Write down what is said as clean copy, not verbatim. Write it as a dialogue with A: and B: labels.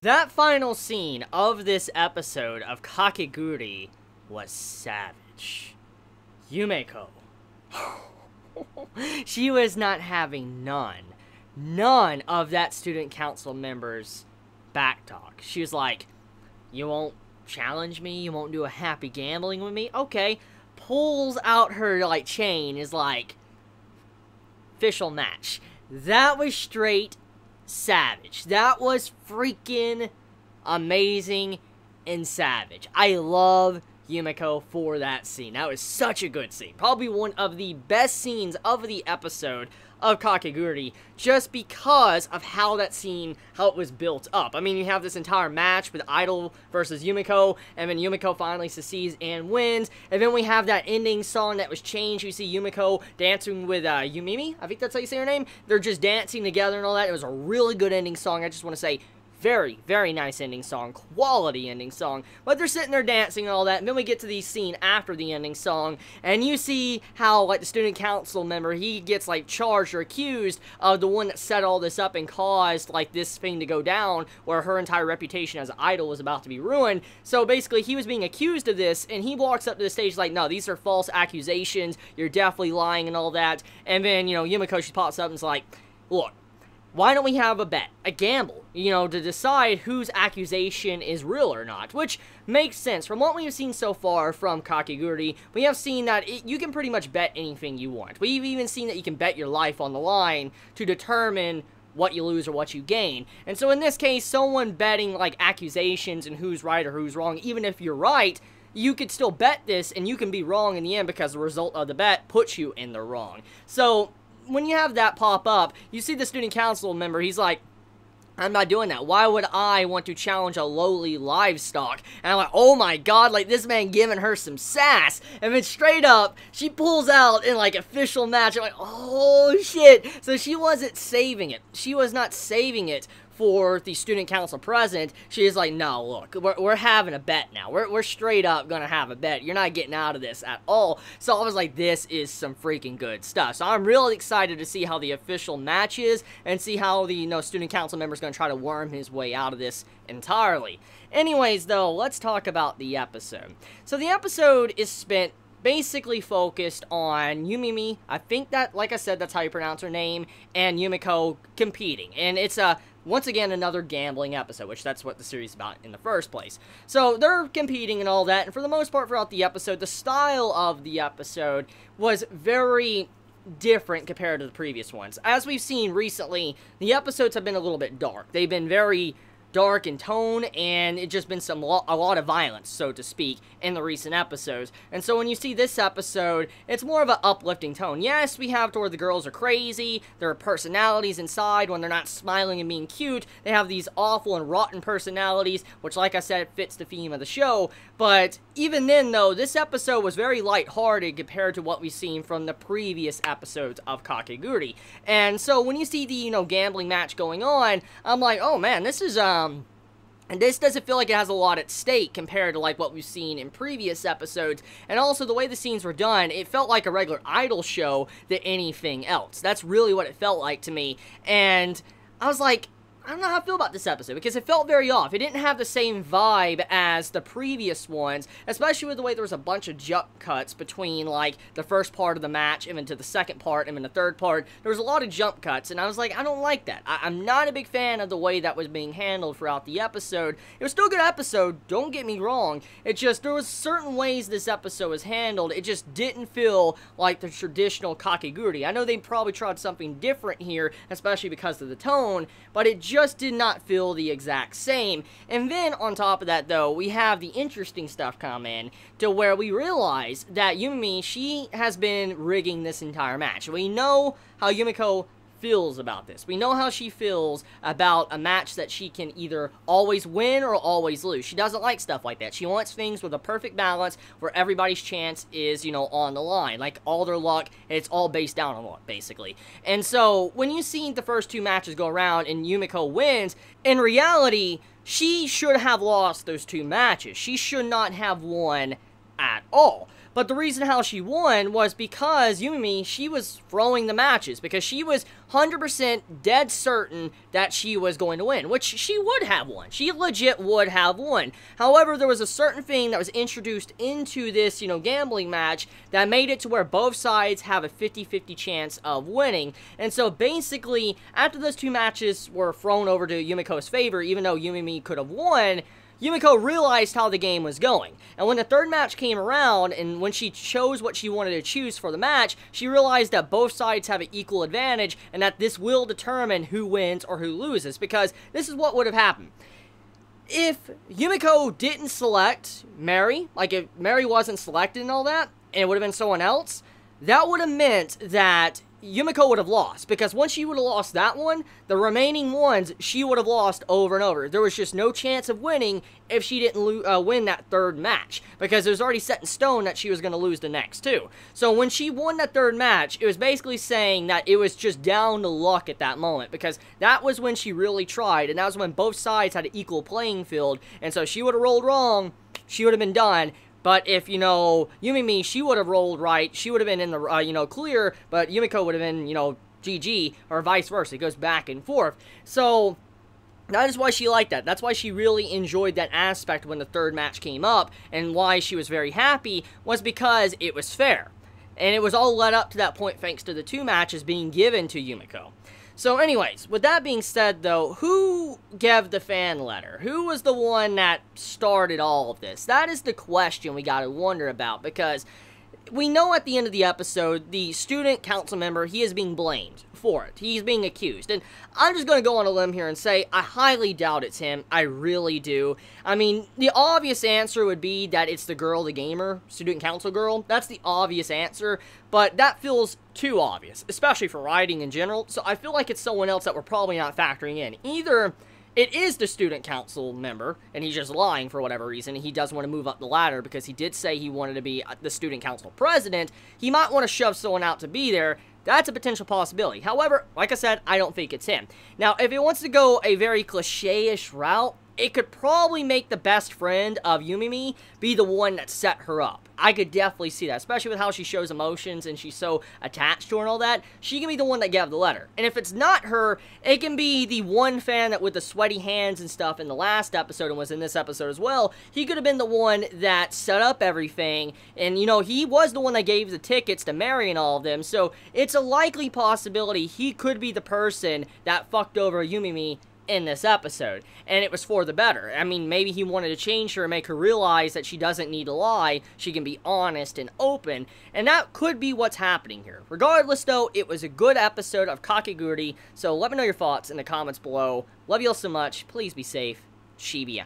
A: That final scene of this episode of Kakegurui was savage. Yumeko. She was not having none of that student council member's backtalk. She was like, you won't challenge me? You won't do a happy gambling with me? Okay. Pulls out her, like, chain, is like, official match. That was straight savage. That was freaking amazing and savage. I love Yumeko for that scene. That was such a good scene. Probably one of the best scenes of the episode of Kakegurui, just because of how that scene, how it was built up. I mean, you have this entire match with Idol versus Yumeko, and then Yumeko finally succeeds and wins, and then we have that ending song that was changed. You see Yumeko dancing with Yumimi, I think that's how you say her name. They're just dancing together and all that. It was a really good ending song. I just want to say, very, very nice ending song, quality ending song, but they're sitting there dancing and all that, and then we get to the scene after the ending song, and you see how, like, the student council member, he gets, like, charged or accused of the one that set all this up and caused, like, this thing to go down, where her entire reputation as an idol was about to be ruined. So basically, he was being accused of this, and he walks up to the stage like, no, these are false accusations, you're definitely lying and all that, and then, you know, Yumeko, she pops up and is like, look, why don't we have a bet, a gamble, you know, to decide whose accusation is real or not, which makes sense. From what we've seen so far from Kakegurui, we have seen that you can pretty much bet anything you want. We've even seen that you can bet your life on the line to determine what you lose or what you gain. And so in this case, someone betting, like, accusations and who's right or who's wrong, even if you're right, you could still bet this and you can be wrong in the end because the result of the bet puts you in the wrong. So when you have that pop up, you see the student council member, he's like, I'm not doing that. Why would I want to challenge a lowly livestock? And I'm like, oh my god, like, this man giving her some sass. And then straight up, she pulls out in, like, official match. I'm like, oh shit. So she wasn't saving it. She was not saving it for the student council president. She is like, no, look, we're having a bet now. We're straight up gonna have a bet. You're not getting out of this at all. So I was like, this is some freaking good stuff. So I'm really excited to see how the official match is and see how the, you know, student council member is gonna try to worm his way out of this entirely. Anyways, though, let's talk about the episode. So the episode is spent basically focused on Yumimi, I think that, like I said, that's how you pronounce her name, and Yumeko competing. And it's once again, another gambling episode, which that's what the series is about in the first place. So they're competing and all that, and for the most part throughout the episode, the style of the episode was very different compared to the previous ones. As we've seen recently, the episodes have been a little bit dark. They've been very dark in tone, and it's just been a lot of violence, so to speak, in the recent episodes. And so when you see this episode, it's more of an uplifting tone. Yes, we have to where the girls are crazy, there are personalities inside. When they're not smiling and being cute, they have these awful and rotten personalities, which, like I said, fits the theme of the show. But even then, though, this episode was very lighthearted compared to what we've seen from the previous episodes of Kakegurui. And so when you see the, you know, gambling match going on, I'm like, oh man, this is, and this doesn't feel like it has a lot at stake compared to, like, what we've seen in previous episodes. And also, the way the scenes were done, it felt like a regular Idol show than anything else. That's really what it felt like to me. And I was like, I don't know how I feel about this episode, because it felt very off. It didn't have the same vibe as the previous ones, especially with the way there was a bunch of jump cuts between, like, the first part of the match, and then to the second part, and then the third part. There was a lot of jump cuts, and I was like, I don't like that. I'm not a big fan of the way that was being handled throughout the episode. It was still a good episode, don't get me wrong. It just, there was certain ways this episode was handled. It just didn't feel like the traditional Kakegurui. I know they probably tried something different here, especially because of the tone, but it just did not feel the exact same. And then, on top of that, though, we have the interesting stuff come in, to where we realize that Yumi, she has been rigging this entire match. We know how Yumiko feels about this. We know how she feels about a match that she can either always win or always lose. She doesn't like stuff like that. She wants things with a perfect balance where everybody's chance is, you know, on the line. Like, all their luck, and it's all based down on luck, basically. And so, when you see the first two matches go around and Yumiko wins, in reality, she should have lost those two matches. She should not have won at all. But the reason how she won was because Yumi, she was throwing the matches, because she was 100% dead certain that she was going to win, which she would have won. She legit would have won. However, there was a certain thing that was introduced into this, gambling match that made it to where both sides have a 50-50 chance of winning. And so basically, after those two matches were thrown over to Yumiko's favor, even though Yumi could have won, Yumiko realized how the game was going. And when the third match came around, and when she chose what she wanted to choose for the match, she realized that both sides have an equal advantage, and that this will determine who wins or who loses, because this is what would have happened. If Yumiko didn't select Mary, like if Mary wasn't selected and all that, and it would have been someone else, that would have meant that Yumiko would have lost, because once she would have lost that one, the remaining ones, she would have lost over and over. There was just no chance of winning if she didn't win that third match, because it was already set in stone that she was going to lose the next two. So when she won that third match, it was basically saying that it was just down to luck at that moment, because that was when she really tried, and that was when both sides had an equal playing field, and so she would have rolled wrong, she would have been done. But if, Yumi, she would have rolled right, she would have been in the, clear, but Yumiko would have been, GG, or vice versa. It goes back and forth. So, that is why she liked that. That's why she really enjoyed that aspect when the third match came up, and why she was very happy was because it was fair. And it was all led up to that point thanks to the two matches being given to Yumiko. So anyways, with that being said though, who gave the fan letter? Who was the one that started all of this? That is the question we gotta wonder about, because we know at the end of the episode, the student council member, he is being blamed for it. He's being accused. And I'm just going to go on a limb here and say, I highly doubt it's him. I really do. I mean, the obvious answer would be that it's the girl, the gamer, student council girl. That's the obvious answer. But that feels too obvious, especially for writing in general. So I feel like it's someone else that we're probably not factoring in. Either it is the student council member, and he's just lying for whatever reason. He doesn't want to move up the ladder because he did say he wanted to be the student council president. He might want to shove someone out to be there. That's a potential possibility. However, like I said, I don't think it's him. Now, if it wants to go a very cliche-ish route, it could probably make the best friend of Yumi be the one that set her up. I could definitely see that, especially with how she shows emotions and she's so attached to her and all that. She can be the one that gave the letter. And if it's not her, it can be the one fan that with the sweaty hands and stuff in the last episode and was in this episode as well. He could have been the one that set up everything. And, he was the one that gave the tickets to Mary and all of them. So it's a likely possibility he could be the person that fucked over Yumi in this episode, and it was for the better. I mean, maybe he wanted to change her and make her realize that she doesn't need to lie, she can be honest and open, and that could be what's happening here. Regardless, though, it was a good episode of Kakegurui, so let me know your thoughts in the comments below. Love you all so much, please be safe, Chibi out.